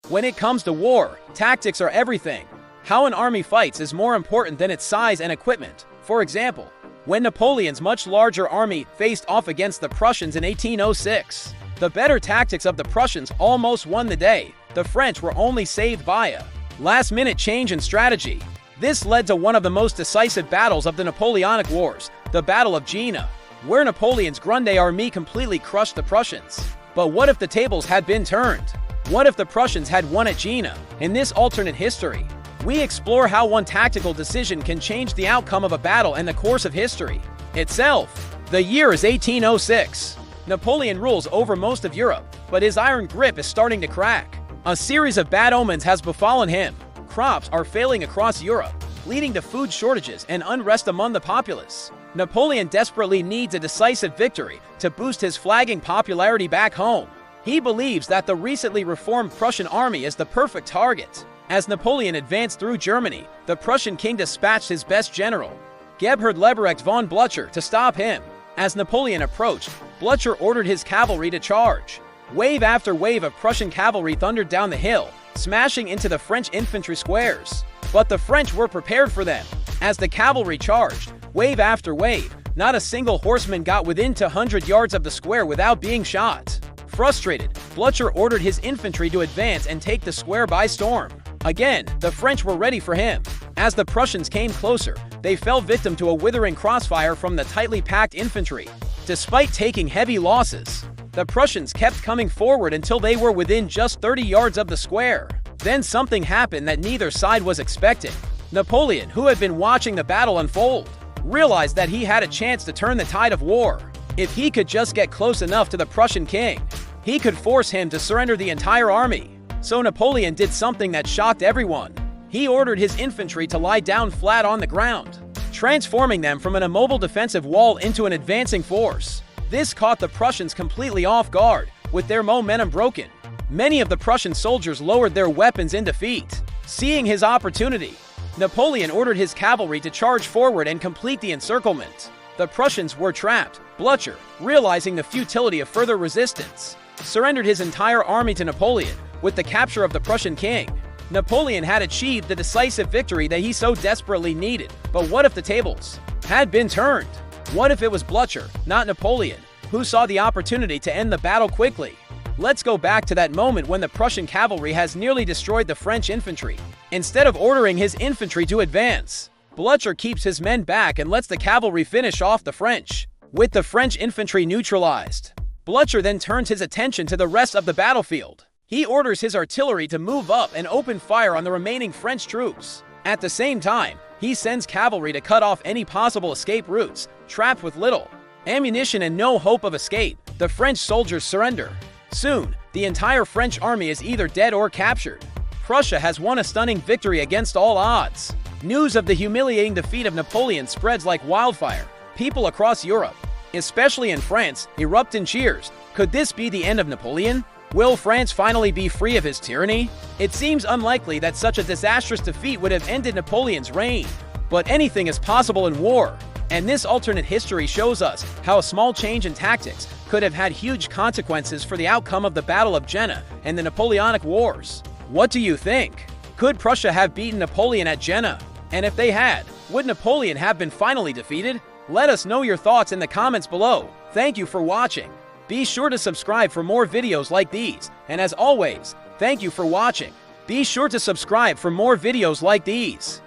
When it comes to war, tactics are everything. How an army fights is more important than its size and equipment. For example, when Napoleon's much larger army faced off against the Prussians in 1806, the better tactics of the Prussians almost won the day. The French were only saved by a last-minute change in strategy. This led to one of the most decisive battles of the Napoleonic Wars, the Battle of Jena, where Napoleon's Grande Armée completely crushed the Prussians. But what if the tables had been turned? What if the Prussians had won at Jena? In this alternate history, we explore how one tactical decision can change the outcome of a battle and the course of history itself. The year is 1806. Napoleon rules over most of Europe, but his iron grip is starting to crack. A series of bad omens has befallen him. Crops are failing across Europe, leading to food shortages and unrest among the populace. Napoleon desperately needs a decisive victory to boost his flagging popularity back home. He believes that the recently reformed Prussian army is the perfect target. As Napoleon advanced through Germany, the Prussian king dispatched his best general, Gebhard Leberecht von Blücher, to stop him. As Napoleon approached, Blücher ordered his cavalry to charge. Wave after wave of Prussian cavalry thundered down the hill, smashing into the French infantry squares. But the French were prepared for them. As the cavalry charged, wave after wave, not a single horseman got within 200 yards of the square without being shot. Frustrated, Blücher ordered his infantry to advance and take the square by storm. Again, the French were ready for him. As the Prussians came closer, they fell victim to a withering crossfire from the tightly packed infantry. Despite taking heavy losses, the Prussians kept coming forward until they were within just 30 yards of the square. Then something happened that neither side was expecting. Napoleon, who had been watching the battle unfold, realized that he had a chance to turn the tide of war. If he could just get close enough to the Prussian king, he could force him to surrender the entire army. So Napoleon did something that shocked everyone. He ordered his infantry to lie down flat on the ground, transforming them from an immobile defensive wall into an advancing force. This caught the Prussians completely off guard, with their momentum broken. Many of the Prussian soldiers lowered their weapons in defeat. Seeing his opportunity, Napoleon ordered his cavalry to charge forward and complete the encirclement. The Prussians were trapped. Blücher, realizing the futility of further resistance, surrendered his entire army to Napoleon. With the capture of the Prussian king, Napoleon had achieved the decisive victory that he so desperately needed. But what if the tables had been turned? What if it was Blücher, not Napoleon, who saw the opportunity to end the battle quickly? Let's go back to that moment when the Prussian cavalry has nearly destroyed the French infantry. Instead of ordering his infantry to advance, Blücher keeps his men back and lets the cavalry finish off the French. With the French infantry neutralized, Blücher then turns his attention to the rest of the battlefield. He orders his artillery to move up and open fire on the remaining French troops. At the same time, he sends cavalry to cut off any possible escape routes. Trapped with little ammunition and no hope of escape, the French soldiers surrender. Soon, the entire French army is either dead or captured. Prussia has won a stunning victory against all odds. News of the humiliating defeat of Napoleon spreads like wildfire. People across Europe, especially in France, erupt in cheers. Could this be the end of Napoleon? Will France finally be free of his tyranny? It seems unlikely that such a disastrous defeat would have ended Napoleon's reign. But anything is possible in war, and this alternate history shows us how a small change in tactics could have had huge consequences for the outcome of the Battle of Jena and the Napoleonic Wars. What do you think? Could Prussia have beaten Napoleon at Jena? And if they had, would Napoleon have been finally defeated? Let us know your thoughts in the comments below. Thank you for watching. Be sure to subscribe for more videos like these, and as always, thank you for watching. Be sure to subscribe for more videos like these.